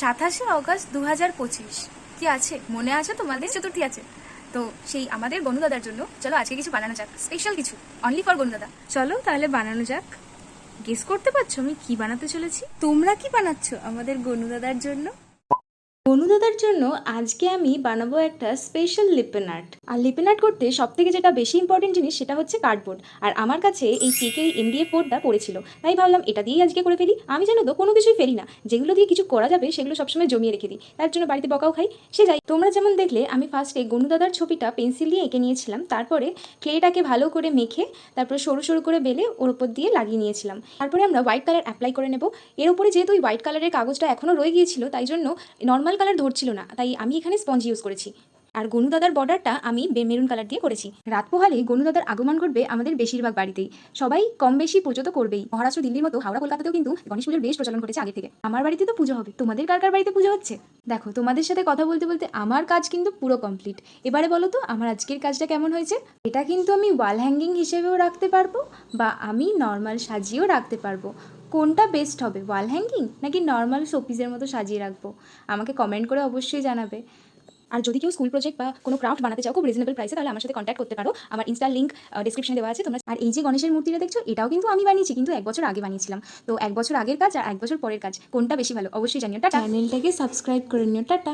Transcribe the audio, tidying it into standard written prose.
27 August 2025 কি আছে মনে আছে তোমাদের? চতুর্থী আছে তো সেই আমাদের গনু দাদার জন্য চলো আজকে কিছু বানানো যাক, স্পেশাল কিছু, অনলি ফর গনু দাদা। চলো তাহলে বানানো যাক। গেস করতে পারছো আমি কি বানাতে চলেছি? তোমরা কি বানাচ্ছো আমাদের গনু দাদার জন্য? বনুদাদার জন্য আজকে আমি বানাবো একটা স্পেশাল লিপেন আর্ট। আর লিপেন আর্ট করতে সব থেকে যেটা বেশি ইম্পর্টেন্ট জিনিস সেটা হচ্ছে কার্ডবোর্ড। আর আমার কাছে এই কেকের এমডিএফ বোর্ডটা পড়েছিল, তাই ভাবলাম এটা দিয়েই আজকে করে ফেলি। আমি জানো তো কোনো কিছুই ফেলি না, যেগুলো দিয়ে কিছু করা যাবে সেগুলো সবসময় জমিয়ে রেখে দিই, তার জন্য বাড়িতে বকাও খাই। সে যাই, তোমরা যেমন দেখলে আমি ফার্স্টে গনুদাদার ছবিটা পেন্সিল দিয়ে এঁকে নিয়েছিলাম, তারপরে ক্লেটাকে ভালো করে মেখে তারপরে সরু সরু করে বেলে ওর উপর দিয়ে লাগিয়ে নিয়েছিলাম। তারপরে আমরা হোয়াইট কালার অ্যাপ্লাই করে নেব। এর উপরে যেহেতু ওই হোয়াইট কালারের কাগজটা এখনও রয়ে গিয়েছিল, তাই জন্য নর্মাল কালার ধরছিল না, তাই আমি এখানে স্পঞ্জ ইউজ করেছি। আর গনু দাদার বর্ডারটা আমি মেরুন কালার দিয়ে করেছি। রাত পোহালে গনু দাদার আগমন ঘটবে আমাদের বেশিরভাগ বাড়িতেই। সবাই কম বেশি পুজো তো করবেই। মহারাষ্ট্র, দিল্লির মতো হাওড়া, কলকাতাতেও কিন্তু গণেশ পুজোর বেশ প্রচলন করেছে আগে থেকে। আমার বাড়িতে তো পুজো হবে, তোমাদের কার কার বাড়িতে পুজো হচ্ছে? দেখো, তোমাদের সাথে কথা বলতে বলতে আমার কাজ কিন্তু পুরো কমপ্লিট। এবারে বলো তো আমার আজকের কাজটা কেমন হয়েছে? এটা কিন্তু আমি ওয়াল হ্যাঙ্গিং হিসেবেও রাখতে পারবো বা আমি নর্মাল সাজিয়েও রাখতে পারবো। কোনটা বেস্ট হবে, ওয়াল হ্যাঙ্গিং নাকি নর্মাল শোপিসের মতো সাজিয়ে রাখবো? আমাকে কমেন্ট করে অবশ্যই জানাবে। আর যদি কেউ স্কুল প্রজেক্ট বা কোনো ক্রাফট বানাতে চাও খুব রিজনেবল প্রাইসে, তাহলে আমার সাথে কন্ট্যাক্ট করতে পারো। আমার ইনস্টার লিঙ্ক ডিসক্রিপশনে দেওয়া আছে তোমরা। আর এই যে গণেশের মূর্তিটা দেখছো, এটাও কিন্তু আমি বানিয়েছি, কিন্তু 1 বছর আগে বানিয়েছিলাম। তো 1 বছর আগের কাজ আর 1 বছর পরের কাজ কোনটা বেশি ভালো অবশ্যই জানিও। টাটা। চ্যানেলটাকে সাবস্ক্রাইব করে নিও। টাটা।